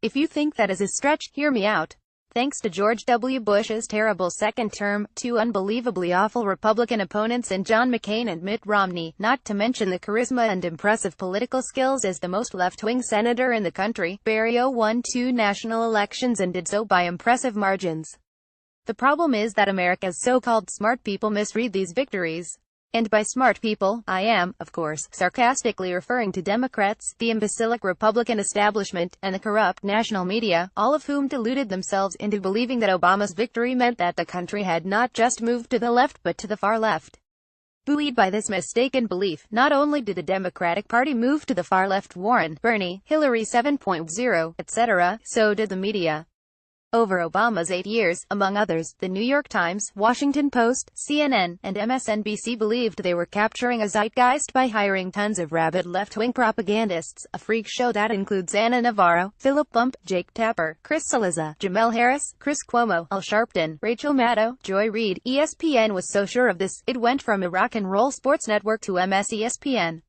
If you think that is a stretch, hear me out. Thanks to George W. Bush's terrible second term, two unbelievably awful Republican opponents in John McCain and Mitt Romney, not to mention the charisma and impressive political skills as the most left-wing senator in the country, Barrio won 2 national elections and did so by impressive margins. The problem is that America's so-called smart people misread these victories. And by smart people, I am, of course, sarcastically referring to Democrats, the imbecilic Republican establishment, and the corrupt national media, all of whom deluded themselves into believing that Obama's victory meant that the country had not just moved to the left but to the far left. Buoyed by this mistaken belief, not only did the Democratic Party move to the far left, Warren, Bernie, Hillary 7.0, etc., so did the media. Over Obama's 8 years, among others, the New York Times, Washington Post, CNN, and MSNBC believed they were capturing a zeitgeist by hiring tons of rabid left-wing propagandists, a freak show that includes Ana Navarro, Philip Bump, Jake Tapper, Chris Cillizza, Jamel Harris, Chris Cuomo, Al Sharpton, Rachel Maddow, Joy Reid. ESPN was so sure of this, it went from a rock and roll sports network to MS-ESPN.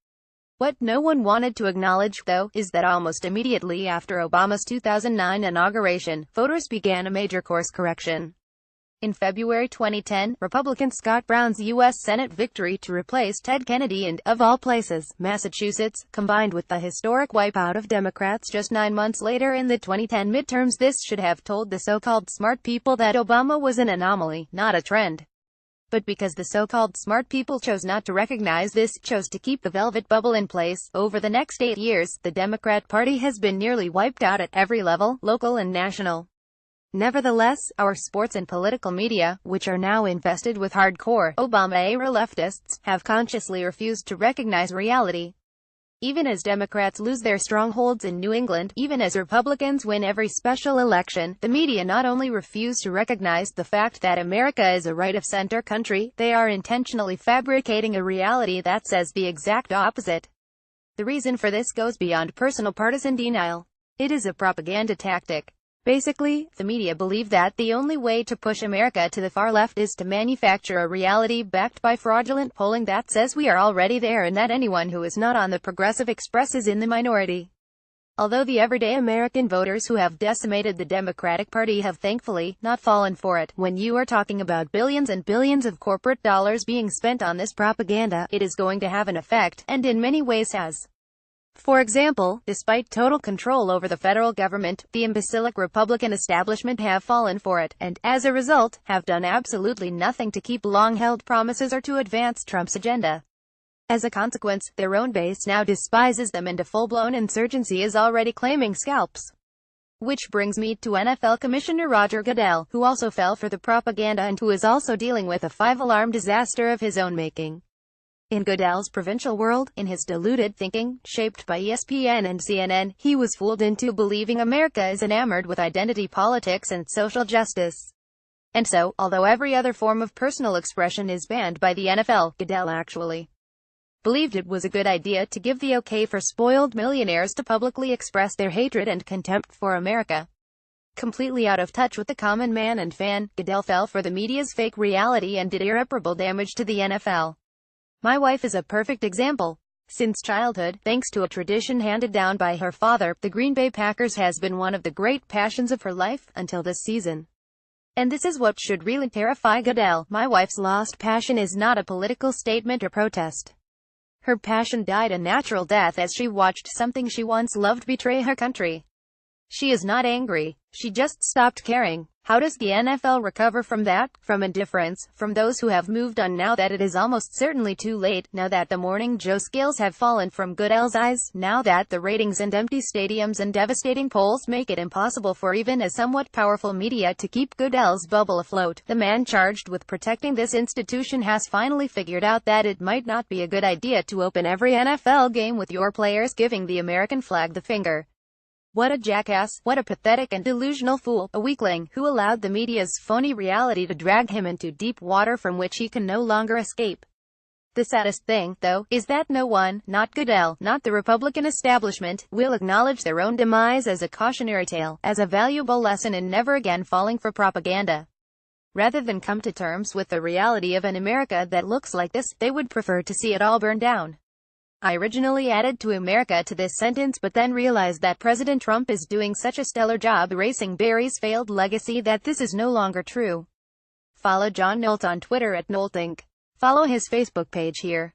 What no one wanted to acknowledge, though, is that almost immediately after Obama's 2009 inauguration, voters began a major course correction. In February 2010, Republican Scott Brown's U.S. Senate victory to replace Ted Kennedy and, of all places, Massachusetts, combined with the historic wipeout of Democrats just 9 months later in the 2010 midterms, this should have told the so-called smart people that Obama was an anomaly, not a trend. But because the so-called smart people chose not to recognize this, chose to keep the velvet bubble in place, over the next 8 years, the Democrat Party has been nearly wiped out at every level, local and national. Nevertheless, our sports and political media, which are now infested with hardcore Obama-era leftists, have consciously refused to recognize reality. Even as Democrats lose their strongholds in New England, even as Republicans win every special election, the media not only refuse to recognize the fact that America is a right-of-center country, they are intentionally fabricating a reality that says the exact opposite. The reason for this goes beyond personal partisan denial. It is a propaganda tactic. Basically, the media believe that the only way to push America to the far left is to manufacture a reality backed by fraudulent polling that says we are already there and that anyone who is not on the progressive express is in the minority. Although the everyday American voters who have decimated the Democratic Party have thankfully not fallen for it, when you are talking about billions and billions of corporate dollars being spent on this propaganda, it is going to have an effect, and in many ways has. For example, despite total control over the federal government, the imbecilic Republican establishment have fallen for it, and, as a result, have done absolutely nothing to keep long-held promises or to advance Trump's agenda. As a consequence, their own base now despises them and a full-blown insurgency is already claiming scalps. Which brings me to NFL Commissioner Roger Goodell, who also fell for the propaganda and who is also dealing with a 5-alarm disaster of his own making. In Goodell's provincial world, in his deluded thinking, shaped by ESPN and CNN, he was fooled into believing America is enamored with identity politics and social justice. And so, although every other form of personal expression is banned by the NFL, Goodell actually believed it was a good idea to give the okay for spoiled millionaires to publicly express their hatred and contempt for America. Completely out of touch with the common man and fan, Goodell fell for the media's fake reality and did irreparable damage to the NFL. My wife is a perfect example. Since childhood, thanks to a tradition handed down by her father, the Green Bay Packers has been one of the great passions of her life, until this season. And this is what should really terrify Goodell. My wife's lost passion is not a political statement or protest. Her passion died a natural death as she watched something she once loved betray her country. She is not angry. She just stopped caring. How does the NFL recover from that? From indifference, from those who have moved on now that it is almost certainly too late, now that the Morning Joe scales have fallen from Goodell's eyes, now that the ratings and empty stadiums and devastating polls make it impossible for even a somewhat powerful media to keep Goodell's bubble afloat. The man charged with protecting this institution has finally figured out that it might not be a good idea to open every NFL game with your players giving the American flag the finger. What a jackass, what a pathetic and delusional fool, a weakling, who allowed the media's phony reality to drag him into deep water from which he can no longer escape. The saddest thing, though, is that no one, not Goodell, not the Republican establishment, will acknowledge their own demise as a cautionary tale, as a valuable lesson in never again falling for propaganda. Rather than come to terms with the reality of an America that looks like this, they would prefer to see it all burn down. I originally added to America to this sentence but then realized that President Trump is doing such a stellar job erasing Barry's failed legacy that this is no longer true. Follow John Nolte on Twitter at Nolte Inc. Follow his Facebook page here.